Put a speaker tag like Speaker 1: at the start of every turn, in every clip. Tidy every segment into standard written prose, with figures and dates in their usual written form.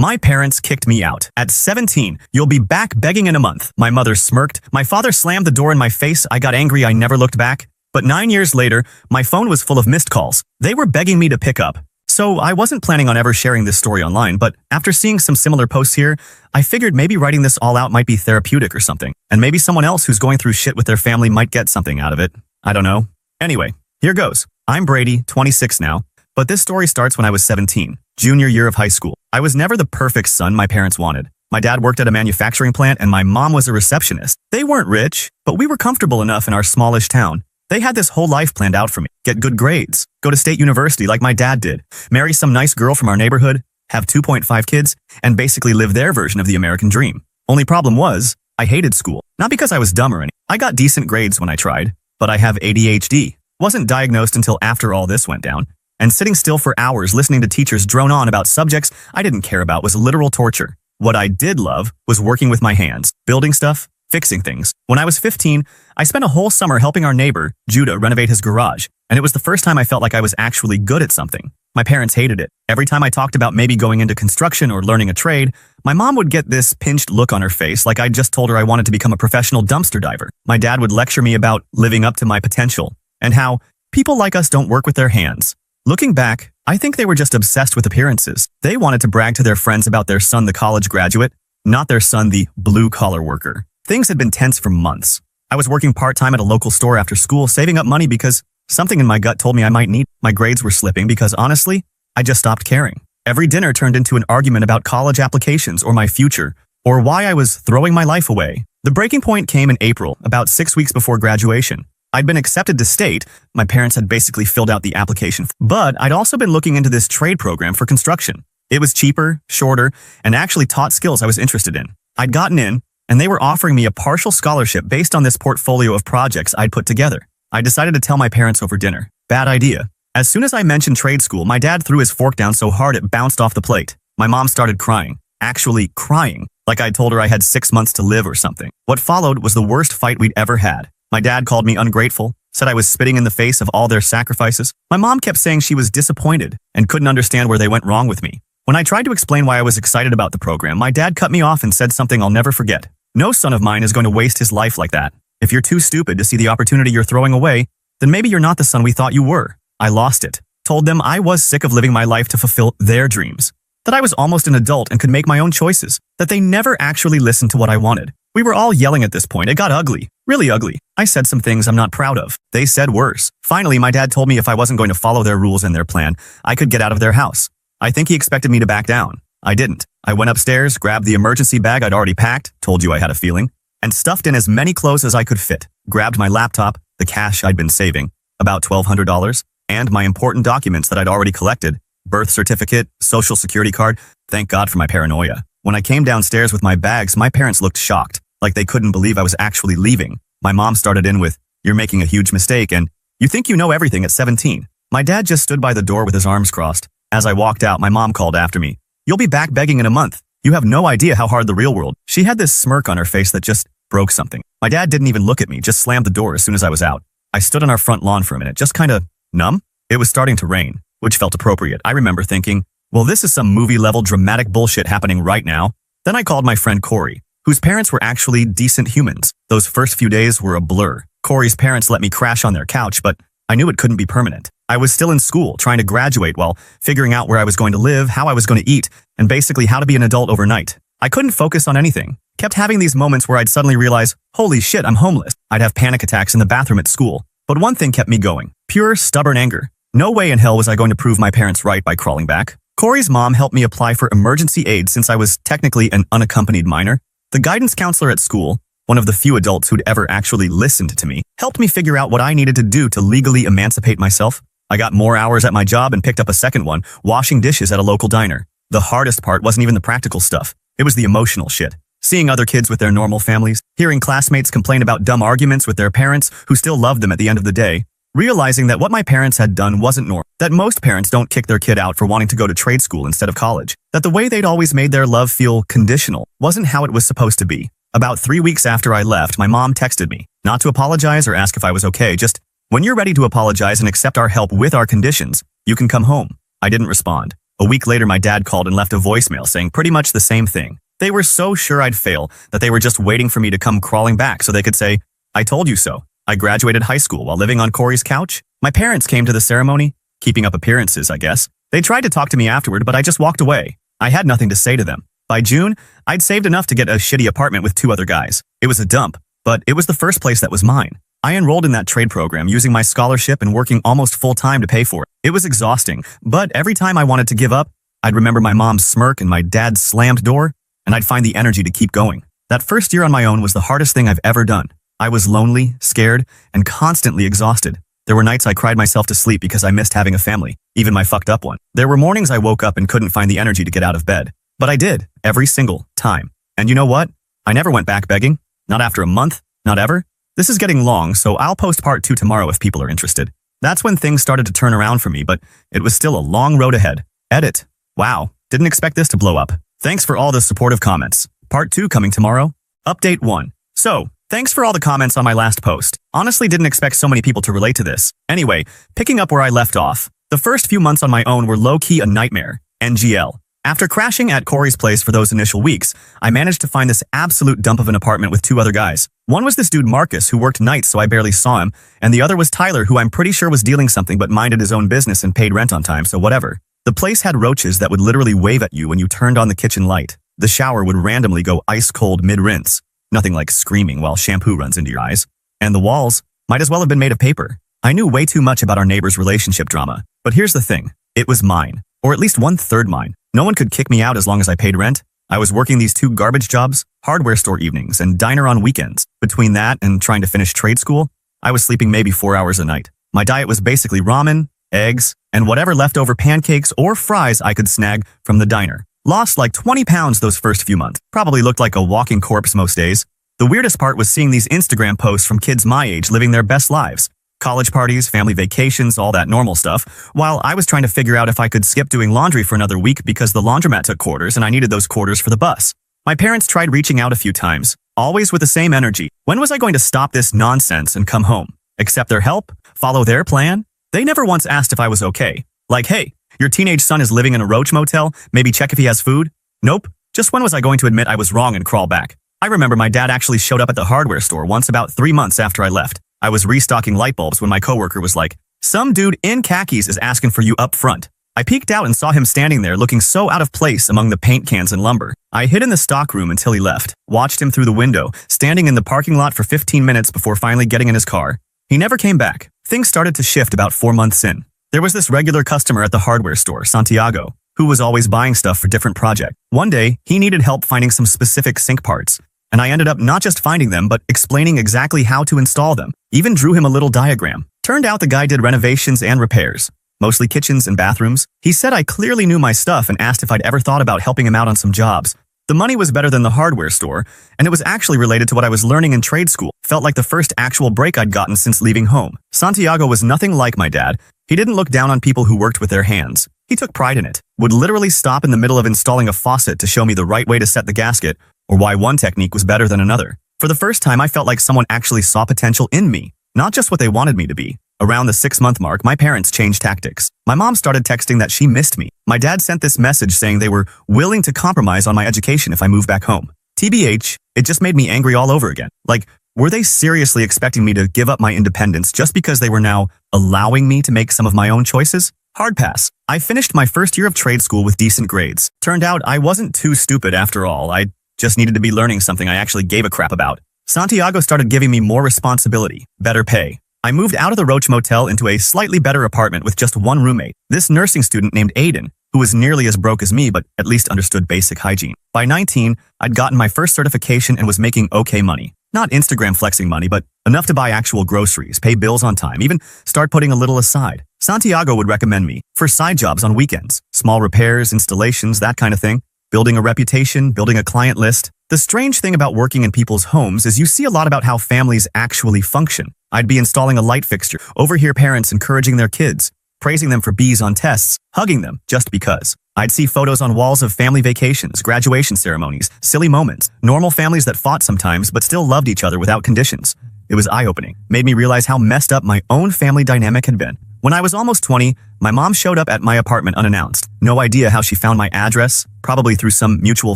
Speaker 1: My parents kicked me out. At 17, you'll be back begging in a month. My mother smirked. My father slammed the door in my face. I got angry. I never looked back. But 9 years later, my phone was full of missed calls. They were begging me to pick up. So I wasn't planning on ever sharing this story online, but after seeing some similar posts here, I figured maybe writing this all out might be therapeutic or something. And maybe someone else who's going through shit with their family might get something out of it. I don't know. Anyway, here goes. I'm Brady, 26 now, but this story starts when I was 17, junior year of high school. I was never the perfect son my parents wanted. My dad worked at a manufacturing plant and my mom was a receptionist. They weren't rich, but we were comfortable enough in our smallish town. They had this whole life planned out for me. Get good grades, go to state university like my dad did, marry some nice girl from our neighborhood, have 2.5 kids, and basically live their version of the American dream. Only problem was, I hated school. Not because I was dumb or anything. I got decent grades when I tried, but I have ADHD. Wasn't diagnosed until after all this went down. And sitting still for hours listening to teachers drone on about subjects I didn't care about was literal torture. What I did love was working with my hands, building stuff, fixing things. When I was 15, I spent a whole summer helping our neighbor, Judah, renovate his garage, and it was the first time I felt like I was actually good at something. My parents hated it. Every time I talked about maybe going into construction or learning a trade, my mom would get this pinched look on her face like I just told her I wanted to become a professional dumpster diver. My dad would lecture me about living up to my potential and how people like us don't work with their hands. Looking back, I think they were just obsessed with appearances. They wanted to brag to their friends about their son, the college graduate, not their son, the blue-collar worker. Things had been tense for months. I was working part-time at a local store after school, saving up money because something in my gut told me I might need. My grades were slipping because, honestly, I just stopped caring. Every dinner turned into an argument about college applications or my future, or why I was throwing my life away. The breaking point came in April, about 6 weeks before graduation. I'd been accepted to state. My parents had basically filled out the application, but I'd also been looking into this trade program for construction. It was cheaper, shorter, and actually taught skills I was interested in. I'd gotten in, and they were offering me a partial scholarship based on this portfolio of projects I'd put together. I decided to tell my parents over dinner. Bad idea. As soon as I mentioned trade school, my dad threw his fork down so hard it bounced off the plate. My mom started crying. Actually crying, like I told her I had 6 months to live or something. What followed was the worst fight we'd ever had. My dad called me ungrateful, said I was spitting in the face of all their sacrifices. My mom kept saying she was disappointed and couldn't understand where they went wrong with me. When I tried to explain why I was excited about the program, my dad cut me off and said something I'll never forget. No son of mine is going to waste his life like that. If you're too stupid to see the opportunity you're throwing away, then maybe you're not the son we thought you were. I lost it. Told them I was sick of living my life to fulfill their dreams. That I was almost an adult and could make my own choices. That they never actually listened to what I wanted. We were all yelling at this point. It got ugly. Really ugly. I said some things I'm not proud of. They said worse. Finally, my dad told me if I wasn't going to follow their rules and their plan, I could get out of their house. I think he expected me to back down. I didn't. I went upstairs, grabbed the emergency bag I'd already packed, told you I had a feeling, and stuffed in as many clothes as I could fit. Grabbed my laptop, the cash I'd been saving, about $1,200, and my important documents that I'd already collected, birth certificate, social security card. Thank God for my paranoia. When I came downstairs with my bags, my parents looked shocked, like they couldn't believe I was actually leaving. My mom started in with, "You're making a huge mistake, and you think you know everything at 17. My dad just stood by the door with his arms crossed. As I walked out, my mom called after me. "You'll be back begging in a month. You have no idea how hard the real world." She had this smirk on her face that just broke something. My dad didn't even look at me, just slammed the door as soon as I was out. I stood on our front lawn for a minute, just kinda numb. It was starting to rain, which felt appropriate. I remember thinking, well, this is some movie-level dramatic bullshit happening right now. Then I called my friend Corey, whose parents were actually decent humans. Those first few days were a blur. Corey's parents let me crash on their couch, but I knew it couldn't be permanent. I was still in school, trying to graduate while figuring out where I was going to live, how I was going to eat, and basically how to be an adult overnight. I couldn't focus on anything. Kept having these moments where I'd suddenly realize, holy shit, I'm homeless. I'd have panic attacks in the bathroom at school. But one thing kept me going. Pure, stubborn anger. No way in hell was I going to prove my parents right by crawling back. Corey's mom helped me apply for emergency aid since I was technically an unaccompanied minor. The guidance counselor at school, one of the few adults who'd ever actually listened to me, helped me figure out what I needed to do to legally emancipate myself. I got more hours at my job and picked up a second one, washing dishes at a local diner. The hardest part wasn't even the practical stuff. It was the emotional shit. Seeing other kids with their normal families, hearing classmates complain about dumb arguments with their parents who still loved them at the end of the day, realizing that what my parents had done wasn't normal, that most parents don't kick their kid out for wanting to go to trade school instead of college, that the way they'd always made their love feel conditional wasn't how it was supposed to be. About 3 weeks after I left, my mom texted me, not to apologize or ask if I was okay, just, "When you're ready to apologize and accept our help with our conditions, you can come home." I didn't respond. A week later, my dad called and left a voicemail saying pretty much the same thing. They were so sure I'd fail that they were just waiting for me to come crawling back so they could say, "I told you so." I graduated high school while living on Corey's couch. My parents came to the ceremony, keeping up appearances, I guess. They tried to talk to me afterward, but I just walked away. I had nothing to say to them. By June, I'd saved enough to get a shitty apartment with 2 other guys. It was a dump, but it was the first place that was mine. I enrolled in that trade program using my scholarship and working almost full-time to pay for it. It was exhausting, but every time I wanted to give up, I'd remember my mom's smirk and my dad's slammed door, and I'd find the energy to keep going. That first year on my own was the hardest thing I've ever done. I was lonely, scared, and constantly exhausted. There were nights I cried myself to sleep because I missed having a family, even my fucked up one. There were mornings I woke up and couldn't find the energy to get out of bed. But I did, every single time. And you know what? I never went back begging. Not after a month, not ever. This is getting long, so I'll post part 2 tomorrow if people are interested. That's when things started to turn around for me, but it was still a long road ahead. Edit. Wow, didn't expect this to blow up. Thanks for all the supportive comments. Part 2 coming tomorrow. Update 1. So, thanks for all the comments on my last post. Honestly didn't expect so many people to relate to this. Anyway, picking up where I left off. The first few months on my own were low-key a nightmare. NGL. After crashing at Corey's place for those initial weeks, I managed to find this absolute dump of an apartment with 2 other guys. One was this dude Marcus, who worked nights so I barely saw him, and the other was Tyler, who I'm pretty sure was dealing something but minded his own business and paid rent on time, so whatever. The place had roaches that would literally wave at you when you turned on the kitchen light. The shower would randomly go ice-cold mid-rinse. Nothing like screaming while shampoo runs into your eyes. And the walls might as well have been made of paper. I knew way too much about our neighbor's relationship drama. But here's the thing. It was mine. Or at least 1/3 mine. No one could kick me out as long as I paid rent. I was working these 2 garbage jobs, hardware store evenings, and diner on weekends. Between that and trying to finish trade school, I was sleeping maybe 4 hours a night. My diet was basically ramen, eggs, and whatever leftover pancakes or fries I could snag from the diner. Lost like 20 pounds those first few months. Probably looked like a walking corpse most days. The weirdest part was seeing these Instagram posts from kids my age living their best lives. College parties, family vacations, all that normal stuff, while I was trying to figure out if I could skip doing laundry for another week because the laundromat took quarters and I needed those quarters for the bus. My parents tried reaching out a few times, always with the same energy. When was I going to stop this nonsense and come home? Accept their help? Follow their plan? They never once asked if I was okay. Like, hey, your teenage son is living in a roach motel, maybe check if he has food? Nope. Just when was I going to admit I was wrong and crawl back? I remember my dad actually showed up at the hardware store once about 3 months after I left. I was restocking light bulbs when my coworker was like, "Some dude in khakis is asking for you up front." I peeked out and saw him standing there looking so out of place among the paint cans and lumber. I hid in the stock room until he left, watched him through the window, standing in the parking lot for 15 minutes before finally getting in his car. He never came back. Things started to shift about 4 months in. There was this regular customer at the hardware store, Santiago, who was always buying stuff for different projects. One day, he needed help finding some specific sink parts, and I ended up not just finding them, but explaining exactly how to install them. Even drew him a little diagram. Turned out the guy did renovations and repairs, mostly kitchens and bathrooms. He said I clearly knew my stuff and asked if I'd ever thought about helping him out on some jobs. The money was better than the hardware store, and it was actually related to what I was learning in trade school. Felt like the first actual break I'd gotten since leaving home. Santiago was nothing like my dad. He didn't look down on people who worked with their hands. He took pride in it. Would literally stop in the middle of installing a faucet to show me the right way to set the gasket, or why one technique was better than another. For the first time, I felt like someone actually saw potential in me, not just what they wanted me to be. Around the 6-month mark, my parents changed tactics. My mom started texting that she missed me. My dad sent this message saying they were willing to compromise on my education if I moved back home. TBH, it just made me angry all over again. Like, were they seriously expecting me to give up my independence just because they were now allowing me to make some of my own choices? Hard pass. I finished my first year of trade school with decent grades. Turned out I wasn't too stupid after all. I just needed to be learning something I actually gave a crap about. Santiago started giving me more responsibility, better pay. I moved out of the Roach Motel into a slightly better apartment with just one roommate, this nursing student named Aiden, who was nearly as broke as me but at least understood basic hygiene. By 19, I'd gotten my first certification and was making okay money. Not Instagram flexing money, but enough to buy actual groceries, pay bills on time, even start putting a little aside. Santiago would recommend me for side jobs on weekends, small repairs, installations, that kind of thing. Building a reputation, building a client list. The strange thing about working in people's homes is you see a lot about how families actually function. I'd be installing a light fixture, overhear parents encouraging their kids, praising them for B's on tests, hugging them just because. I'd see photos on walls of family vacations, graduation ceremonies, silly moments, normal families that fought sometimes but still loved each other without conditions. It was eye-opening, made me realize how messed up my own family dynamic had been. When I was almost 20, my mom showed up at my apartment unannounced. No idea how she found my address, probably through some mutual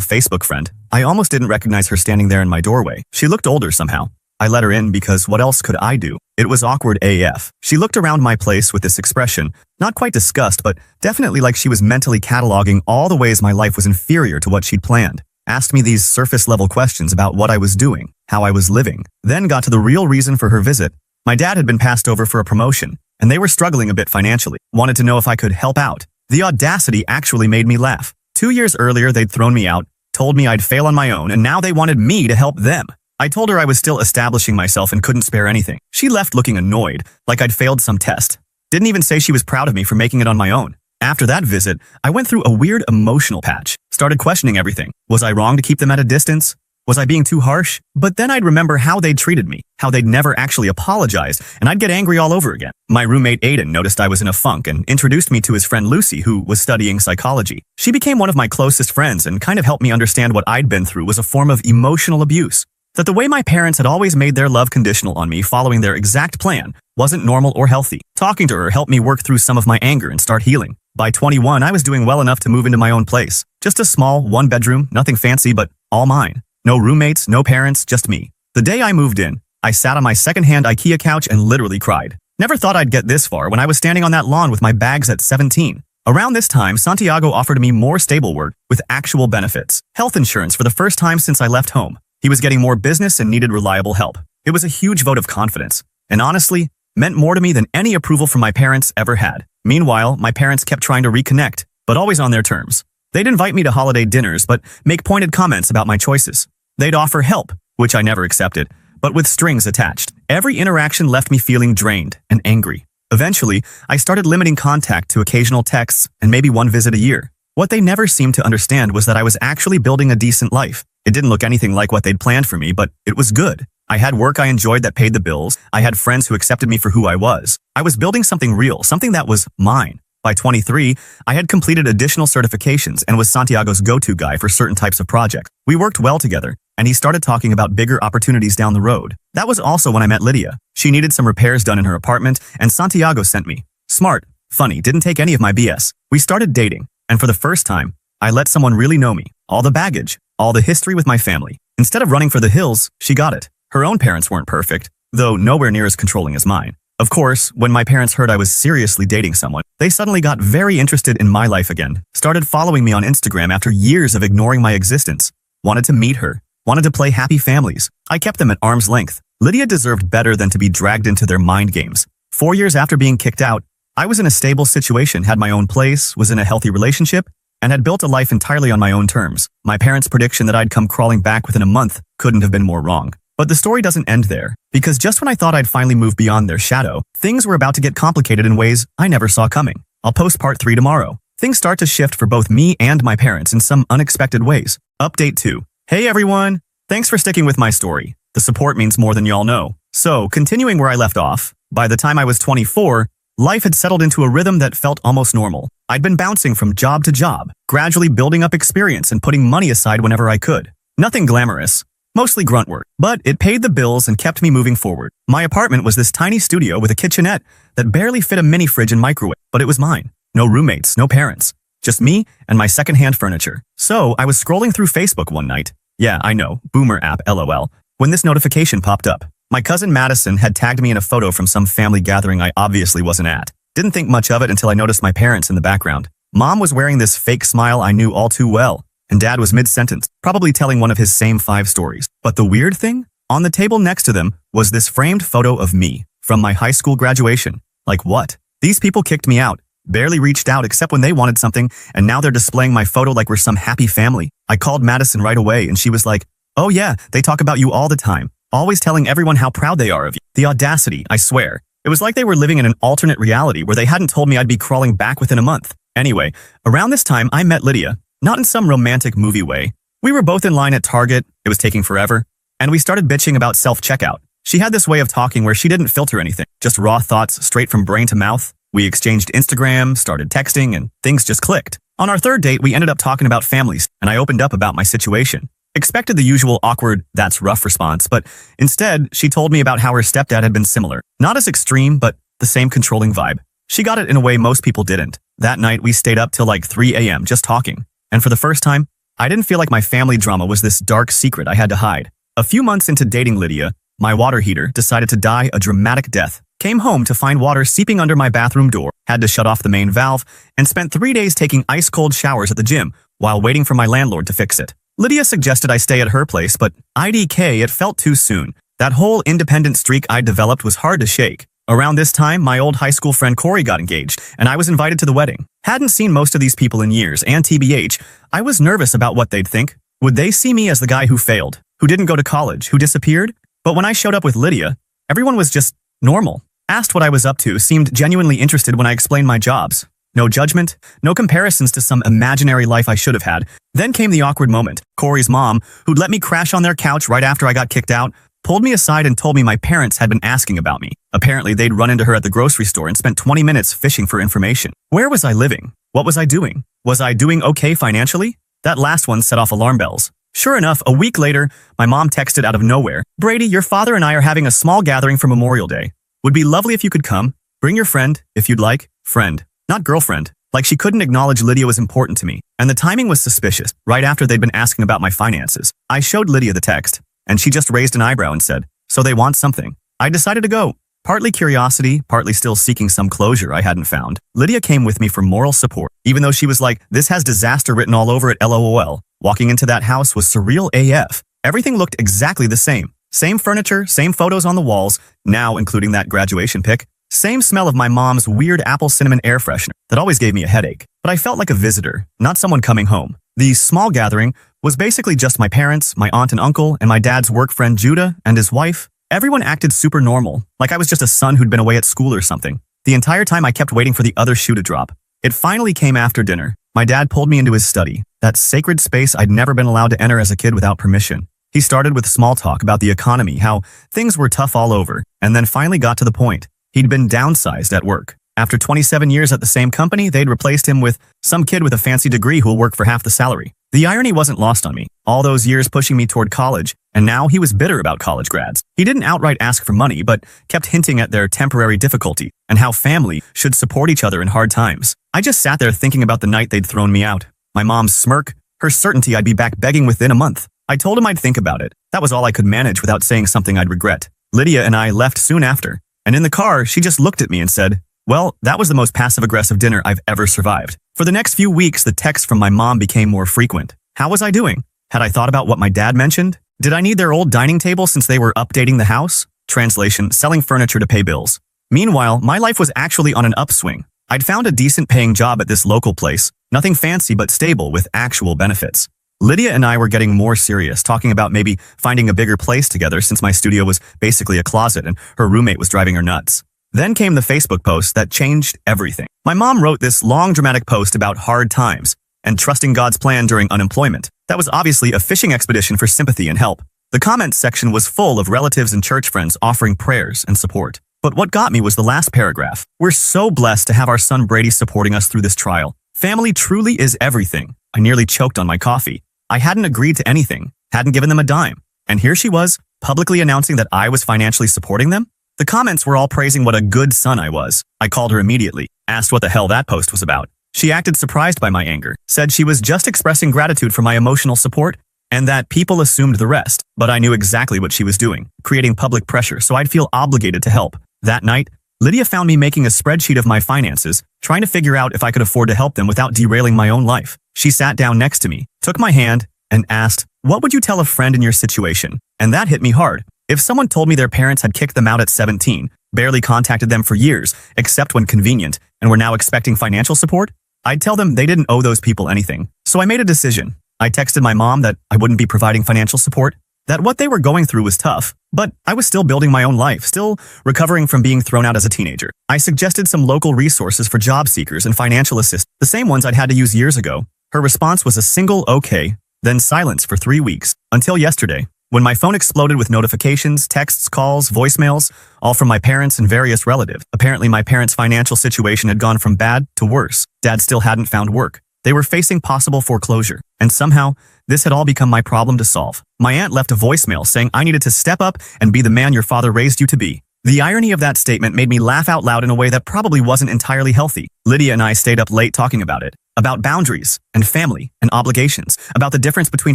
Speaker 1: Facebook friend. I almost didn't recognize her standing there in my doorway. She looked older somehow. I let her in because what else could I do? It was awkward AF. She looked around my place with this expression, not quite disgust, but definitely like she was mentally cataloging all the ways my life was inferior to what she'd planned. Asked me these surface-level questions about what I was doing, how I was living, then got to the real reason for her visit. My dad had been passed over for a promotion, and they were struggling a bit financially. Wanted to know if I could help out. The audacity actually made me laugh. 2 years earlier, they'd thrown me out, told me I'd fail on my own, and now they wanted me to help them. I told her I was still establishing myself and couldn't spare anything. She left looking annoyed, like I'd failed some test. Didn't even say she was proud of me for making it on my own. After that visit, I went through a weird emotional patch. Started questioning everything. Was I wrong to keep them at a distance? Was I being too harsh? But then I'd remember how they'd treated me, how they'd never actually apologized, and I'd get angry all over again. My roommate Aiden noticed I was in a funk and introduced me to his friend Lucy, who was studying psychology. She became one of my closest friends and kind of helped me understand what I'd been through was a form of emotional abuse. That the way my parents had always made their love conditional on me following their exact plan wasn't normal or healthy. Talking to her helped me work through some of my anger and start healing. By 21, I was doing well enough to move into my own place. Just a small, one-bedroom, nothing fancy, but all mine. No roommates, no parents, just me. The day I moved in, I sat on my second-hand IKEA couch and literally cried. Never thought I'd get this far when I was standing on that lawn with my bags at 17. Around this time, Santiago offered me more stable work with actual benefits. Health insurance for the first time since I left home. He was getting more business and needed reliable help. It was a huge vote of confidence, and honestly, meant more to me than any approval from my parents ever had. Meanwhile, my parents kept trying to reconnect, but always on their terms. They'd invite me to holiday dinners, but make pointed comments about my choices. They'd offer help, which I never accepted, but with strings attached. Every interaction left me feeling drained and angry. Eventually, I started limiting contact to occasional texts and maybe one visit a year. What they never seemed to understand was that I was actually building a decent life. It didn't look anything like what they'd planned for me, but it was good. I had work I enjoyed that paid the bills. I had friends who accepted me for who I was. I was building something real, something that was mine. By 23, I had completed additional certifications and was Santiago's go-to guy for certain types of projects. We worked well together, and he started talking about bigger opportunities down the road. That was also when I met Lydia. She needed some repairs done in her apartment, and Santiago sent me. Smart, funny, didn't take any of my BS. We started dating, and for the first time, I let someone really know me. All the baggage, all the history with my family. Instead of running for the hills, she got it. Her own parents weren't perfect, though nowhere near as controlling as mine. Of course, when my parents heard I was seriously dating someone, they suddenly got very interested in my life again. Started following me on Instagram after years of ignoring my existence. Wanted to meet her. Wanted to play happy families. I kept them at arm's length. Lydia deserved better than to be dragged into their mind games. 4 years after being kicked out, I was in a stable situation, had my own place, was in a healthy relationship, and had built a life entirely on my own terms. My parents' prediction that I'd come crawling back within a month couldn't have been more wrong. But the story doesn't end there, because just when I thought I'd finally moved beyond their shadow, things were about to get complicated in ways I never saw coming. I'll post part 3 tomorrow. Things start to shift for both me and my parents in some unexpected ways. Update 2. Hey everyone! Thanks for sticking with my story. The support means more than y'all know. So, continuing where I left off, by the time I was 24, life had settled into a rhythm that felt almost normal. I'd been bouncing from job to job, gradually building up experience and putting money aside whenever I could. Nothing glamorous. Mostly grunt work, but it paid the bills and kept me moving forward. My apartment was this tiny studio with a kitchenette that barely fit a mini fridge and microwave, but it was mine. No roommates, no parents. Just me and my secondhand furniture. So I was scrolling through Facebook one night. Yeah, I know, boomer app, LOL. When this notification popped up, my cousin Madison had tagged me in a photo from some family gathering I obviously wasn't at. Didn't think much of it until I noticed my parents in the background. Mom was wearing this fake smile I knew all too well, and Dad was mid-sentence, probably telling one of his same 5 stories. But the weird thing? On the table next to them was this framed photo of me from my high school graduation. Like what? These people kicked me out, barely reached out except when they wanted something, and now they're displaying my photo like we're some happy family. I called Madison right away, and she was like, "Oh yeah, they talk about you all the time, always telling everyone how proud they are of you." The audacity, I swear. It was like they were living in an alternate reality where they hadn't told me I'd be crawling back within a month. Anyway, around this time, I met Lydia. Not in some romantic movie way. We were both in line at Target, it was taking forever, and we started bitching about self-checkout. She had this way of talking where she didn't filter anything, just raw thoughts straight from brain to mouth. We exchanged Instagram, started texting, and things just clicked. On our 3rd date, we ended up talking about families, and I opened up about my situation. Expected the usual awkward, "that's rough" response, but instead, she told me about how her stepdad had been similar. Not as extreme, but the same controlling vibe. She got it in a way most people didn't. That night, we stayed up till like 3 a.m. just talking. And for the first time, I didn't feel like my family drama was this dark secret I had to hide. A few months into dating Lydia, my water heater decided to die a dramatic death. Came home to find water seeping under my bathroom door, had to shut off the main valve, and spent 3 days taking ice-cold showers at the gym while waiting for my landlord to fix it. Lydia suggested I stay at her place, but IDK, it felt too soon. That whole independent streak I developed was hard to shake. Around this time, my old high school friend Corey got engaged, and I was invited to the wedding. Hadn't seen most of these people in years, and TBH, I was nervous about what they'd think. Would they see me as the guy who failed, who didn't go to college, who disappeared? But when I showed up with Lydia, everyone was just normal. Asked what I was up to, seemed genuinely interested when I explained my jobs. No judgment, no comparisons to some imaginary life I should have had. Then came the awkward moment. Corey's mom, who'd let me crash on their couch right after I got kicked out, pulled me aside and told me my parents had been asking about me. Apparently, they'd run into her at the grocery store and spent 20 minutes fishing for information. Where was I living? What was I doing? Was I doing okay financially? That last one set off alarm bells. Sure enough, a week later, my mom texted out of nowhere, "Brady, your father and I are having a small gathering for Memorial Day. Would be lovely if you could come. Bring your friend, if you'd like." Friend, not girlfriend. Like she couldn't acknowledge Lydia was important to me. And the timing was suspicious, right after they'd been asking about my finances. I showed Lydia the text, and she just raised an eyebrow and said, "So they want something." I decided to go. Partly curiosity, partly still seeking some closure I hadn't found. Lydia came with me for moral support, even though she was like, "This has disaster written all over it, LOL." Walking into that house was surreal AF. Everything looked exactly the same. Same furniture, same photos on the walls, now including that graduation pic. Same smell of my mom's weird apple cinnamon air freshener that always gave me a headache. But I felt like a visitor, not someone coming home. The small gathering was basically just my parents, my aunt and uncle, and my dad's work friend Judah and his wife. Everyone acted super normal, like I was just a son who'd been away at school or something. The entire time I kept waiting for the other shoe to drop. It finally came after dinner. My dad pulled me into his study, that sacred space I'd never been allowed to enter as a kid without permission. He started with small talk about the economy, how things were tough all over, and then finally got to the point. He'd been downsized at work. After 27 years at the same company, they'd replaced him with some kid with a fancy degree who'll work for half the salary. The irony wasn't lost on me. All those years pushing me toward college, and now he was bitter about college grads. He didn't outright ask for money, but kept hinting at their temporary difficulty and how family should support each other in hard times. I just sat there thinking about the night they'd thrown me out. My mom's smirk, her certainty I'd be back begging within a month. I told him I'd think about it. That was all I could manage without saying something I'd regret. Lydia and I left soon after, and in the car, she just looked at me and said, "Well, that was the most passive-aggressive dinner I've ever survived." For the next few weeks, the texts from my mom became more frequent. How was I doing? Had I thought about what my dad mentioned? Did I need their old dining table since they were updating the house? Translation, selling furniture to pay bills. Meanwhile, my life was actually on an upswing. I'd found a decent paying job at this local place, nothing fancy but stable with actual benefits. Lydia and I were getting more serious, talking about maybe finding a bigger place together since my studio was basically a closet and her roommate was driving her nuts. Then came the Facebook post that changed everything. My mom wrote this long dramatic post about hard times and trusting God's plan during unemployment. That was obviously a fishing expedition for sympathy and help. The comments section was full of relatives and church friends offering prayers and support. But what got me was the last paragraph. "We're so blessed to have our son Brady supporting us through this trial. Family truly is everything." I nearly choked on my coffee. I hadn't agreed to anything, hadn't given them a dime. And here she was, publicly announcing that I was financially supporting them? The comments were all praising what a good son I was. I called her immediately, asked what the hell that post was about. She acted surprised by my anger, said she was just expressing gratitude for my emotional support, and that people assumed the rest. But I knew exactly what she was doing, creating public pressure so I'd feel obligated to help. That night, Lydia found me making a spreadsheet of my finances, trying to figure out if I could afford to help them without derailing my own life. She sat down next to me, took my hand, and asked, "What would you tell a friend in your situation?" And that hit me hard. If someone told me their parents had kicked them out at 17, barely contacted them for years, except when convenient, and were now expecting financial support, I'd tell them they didn't owe those people anything. So I made a decision. I texted my mom that I wouldn't be providing financial support, that what they were going through was tough, but I was still building my own life, still recovering from being thrown out as a teenager. I suggested some local resources for job seekers and financial assistance, the same ones I'd had to use years ago. Her response was a single okay, then silence for 3 weeks, until yesterday, when my phone exploded with notifications, texts, calls, voicemails, all from my parents and various relatives. Apparently my parents' financial situation had gone from bad to worse. Dad still hadn't found work. They were facing possible foreclosure, and somehow, this had all become my problem to solve. My aunt left a voicemail saying I needed to step up and be the man your father raised you to be. The irony of that statement made me laugh out loud in a way that probably wasn't entirely healthy. Lydia and I stayed up late talking about it. About boundaries and family and obligations. About the difference between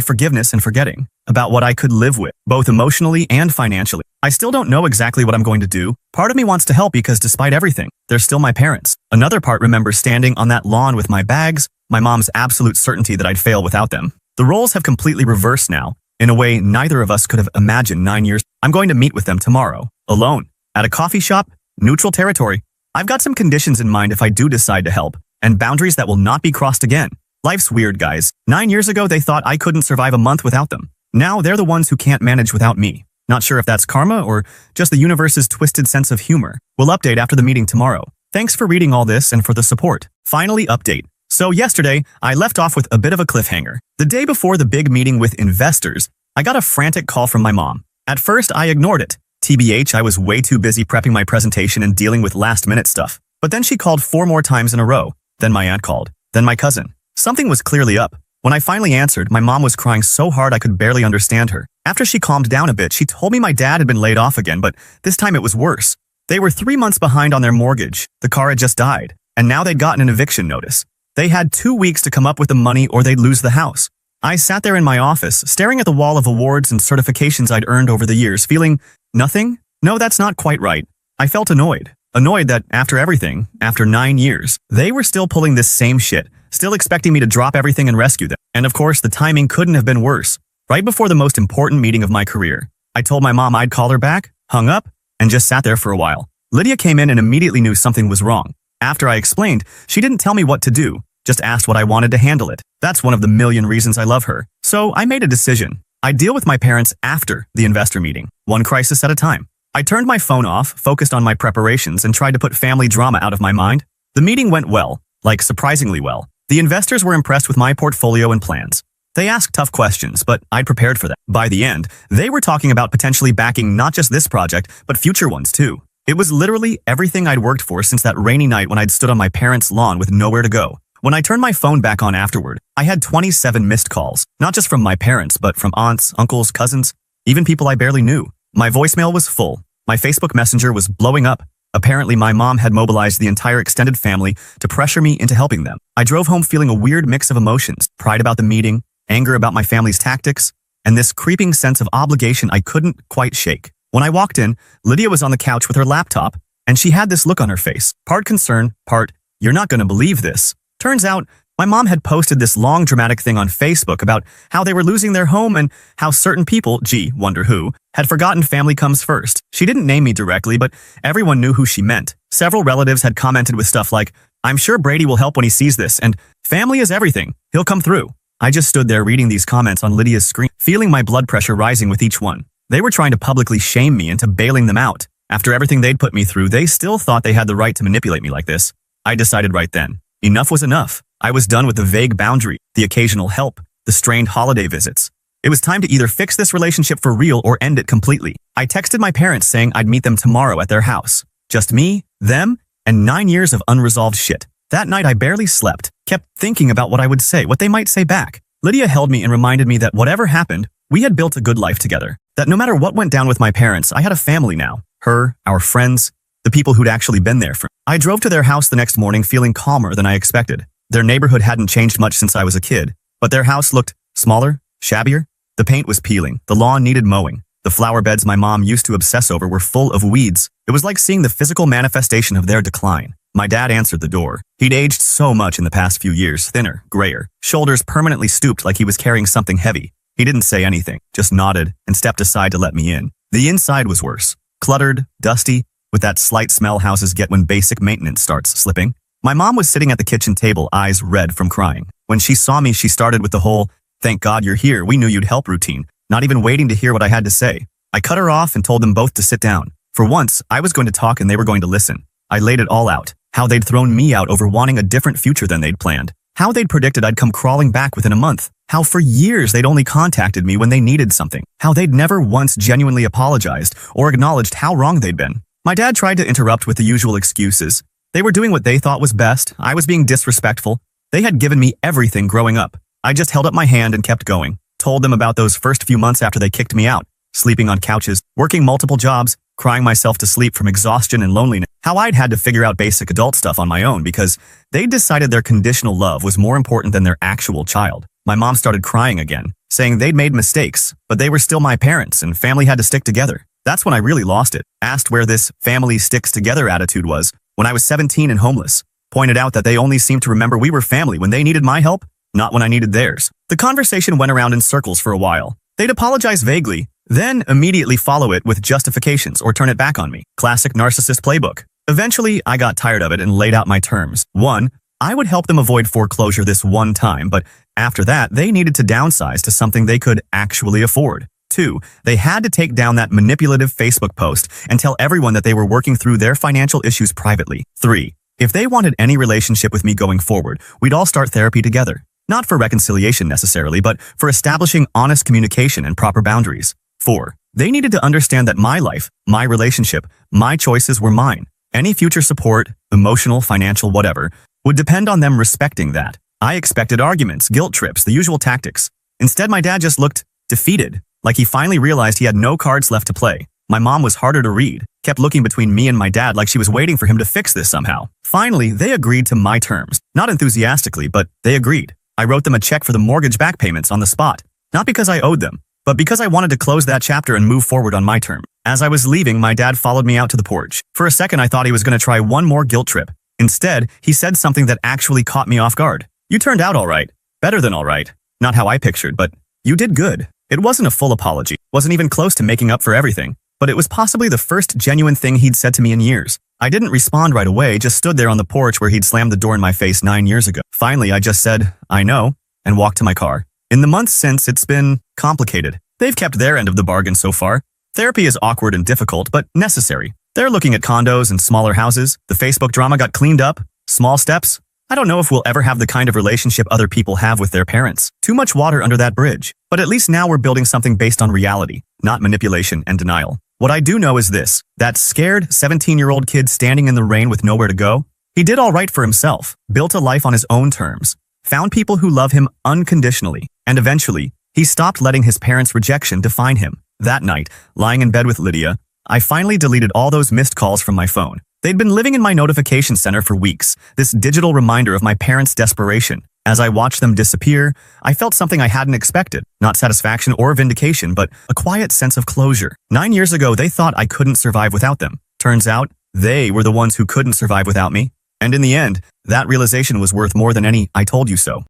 Speaker 1: forgiveness and forgetting. About what I could live with, both emotionally and financially. I still don't know exactly what I'm going to do. Part of me wants to help because despite everything, they're still my parents. Another part remembers standing on that lawn with my bags, my mom's absolute certainty that I'd fail without them. The roles have completely reversed now, in a way neither of us could have imagined 9 years. I'm going to meet with them tomorrow, alone, at a coffee shop, neutral territory. I've got some conditions in mind if I do decide to help, and boundaries that will not be crossed again. Life's weird, guys. 9 years ago, they thought I couldn't survive a month without them. Now they're the ones who can't manage without me. Not sure if that's karma or just the universe's twisted sense of humor. We'll update after the meeting tomorrow. Thanks for reading all this and for the support. Finally, update. So yesterday, I left off with a bit of a cliffhanger. The day before the big meeting with investors, I got a frantic call from my mom. At first, I ignored it. TBH, I was way too busy prepping my presentation and dealing with last-minute stuff. But then she called 4 more times in a row. Then my aunt called. Then my cousin. Something was clearly up. When I finally answered, my mom was crying so hard I could barely understand her. After she calmed down a bit, she told me my dad had been laid off again, but this time it was worse. They were 3 months behind on their mortgage. The car had just died, and now they'd gotten an eviction notice. They had 2 weeks to come up with the money or they'd lose the house. I sat there in my office, staring at the wall of awards and certifications I'd earned over the years, feeling nothing? No, that's not quite right. I felt annoyed. Annoyed that after everything, after 9 years, they were still pulling this same shit, still expecting me to drop everything and rescue them. And of course, the timing couldn't have been worse. Right before the most important meeting of my career, I told my mom I'd call her back, hung up, and just sat there for a while. Lydia came in and immediately knew something was wrong. After I explained, she didn't tell me what to do, just asked what I wanted to handle it. That's one of the million reasons I love her. So I made a decision. I'd deal with my parents after the investor meeting, one crisis at a time. I turned my phone off, focused on my preparations, and tried to put family drama out of my mind. The meeting went well, like surprisingly well. The investors were impressed with my portfolio and plans. They asked tough questions, but I'd prepared for them. By the end, they were talking about potentially backing not just this project, but future ones too. It was literally everything I'd worked for since that rainy night when I'd stood on my parents' lawn with nowhere to go. When I turned my phone back on afterward, I had 27 missed calls, not just from my parents, but from aunts, uncles, cousins, even people I barely knew. My voicemail was full. My Facebook Messenger was blowing up. Apparently, my mom had mobilized the entire extended family to pressure me into helping them. I drove home feeling a weird mix of emotions, pride about the meeting, anger about my family's tactics, and this creeping sense of obligation I couldn't quite shake. When I walked in, Lydia was on the couch with her laptop, and she had this look on her face, part concern, part, "You're not going to believe this." Turns out, my mom had posted this long dramatic thing on Facebook about how they were losing their home and how certain people, gee, wonder who, had forgotten family comes first. She didn't name me directly, but everyone knew who she meant. Several relatives had commented with stuff like, "I'm sure Brady will help when he sees this," and "Family is everything. He'll come through." I just stood there reading these comments on Lydia's screen, feeling my blood pressure rising with each one. They were trying to publicly shame me into bailing them out. After everything they'd put me through, they still thought they had the right to manipulate me like this. I decided right then. Enough was enough. I was done with the vague boundary, the occasional help, the strained holiday visits. It was time to either fix this relationship for real or end it completely. I texted my parents saying I'd meet them tomorrow at their house. Just me, them, and 9 years of unresolved shit. That night I barely slept, kept thinking about what I would say, what they might say back. Lydia held me and reminded me that whatever happened, we had built a good life together. That no matter what went down with my parents, I had a family now. Her, our friends, the people who'd actually been there for me. I drove to their house the next morning feeling calmer than I expected. Their neighborhood hadn't changed much since I was a kid, but their house looked smaller, shabbier. The paint was peeling, the lawn needed mowing. The flower beds my mom used to obsess over were full of weeds. It was like seeing the physical manifestation of their decline. My dad answered the door. He'd aged so much in the past few years, thinner, grayer, shoulders permanently stooped like he was carrying something heavy. He didn't say anything, just nodded and stepped aside to let me in. The inside was worse. Cluttered, dusty, with that slight smell houses get when basic maintenance starts slipping. My mom was sitting at the kitchen table, eyes red from crying. When she saw me, she started with the whole, "Thank God you're here, we knew you'd help" routine, not even waiting to hear what I had to say. I cut her off and told them both to sit down. For once, I was going to talk and they were going to listen. I laid it all out. How they'd thrown me out over wanting a different future than they'd planned. How they'd predicted I'd come crawling back within a month. How for years they'd only contacted me when they needed something. How they'd never once genuinely apologized or acknowledged how wrong they'd been. My dad tried to interrupt with the usual excuses. They were doing what they thought was best. I was being disrespectful. They had given me everything growing up. I just held up my hand and kept going. Told them about those first few months after they kicked me out. Sleeping on couches, working multiple jobs, crying myself to sleep from exhaustion and loneliness. How I'd had to figure out basic adult stuff on my own because they'd decided their conditional love was more important than their actual child. My mom started crying again, saying they'd made mistakes, but they were still my parents and family had to stick together. That's when I really lost it. Asked where this family sticks together attitude was when I was 17 and homeless. Pointed out that they only seemed to remember we were family when they needed my help, not when I needed theirs. The conversation went around in circles for a while. They'd apologize vaguely, then immediately follow it with justifications or turn it back on me. Classic narcissist playbook. Eventually, I got tired of it and laid out my terms. 1. I would help them avoid foreclosure this one time, but after that, they needed to downsize to something they could actually afford. 2. They had to take down that manipulative Facebook post and tell everyone that they were working through their financial issues privately. 3. If they wanted any relationship with me going forward, we'd all start therapy together. Not for reconciliation necessarily, but for establishing honest communication and proper boundaries. 4. They needed to understand that my life, my relationship, my choices were mine. Any future support, emotional, financial, whatever, would depend on them respecting that. I expected arguments, guilt trips, the usual tactics. Instead, my dad just looked defeated, like he finally realized he had no cards left to play. My mom was harder to read, kept looking between me and my dad like she was waiting for him to fix this somehow. Finally, they agreed to my terms. Not enthusiastically, but they agreed. I wrote them a check for the mortgage back payments on the spot. Not because I owed them, but because I wanted to close that chapter and move forward on my term. As I was leaving, my dad followed me out to the porch. For a second, I thought he was going to try one more guilt trip. Instead, he said something that actually caught me off guard. You turned out all right. Better than all right. Not how I pictured, but you did good. It wasn't a full apology. Wasn't even close to making up for everything. But it was possibly the first genuine thing he'd said to me in years. I didn't respond right away, just stood there on the porch where he'd slammed the door in my face 9 years ago. Finally, I just said, I know, and walked to my car. In the months since, it's been complicated. They've kept their end of the bargain so far. Therapy is awkward and difficult, but necessary. They're looking at condos and smaller houses. The Facebook drama got cleaned up. Small steps. I don't know if we'll ever have the kind of relationship other people have with their parents. Too much water under that bridge. But at least now we're building something based on reality, not manipulation and denial. What I do know is this: that scared 17-year-old kid standing in the rain with nowhere to go, he did all right for himself, built a life on his own terms, found people who love him unconditionally, and eventually, he stopped letting his parents' rejection define him. That night, lying in bed with Lydia, I finally deleted all those missed calls from my phone. They'd been living in my notification center for weeks, this digital reminder of my parents' desperation. As I watched them disappear, I felt something I hadn't expected. Not satisfaction or vindication, but a quiet sense of closure. 9 years ago, they thought I couldn't survive without them. Turns out, they were the ones who couldn't survive without me. And in the end, that realization was worth more than any "I told you so."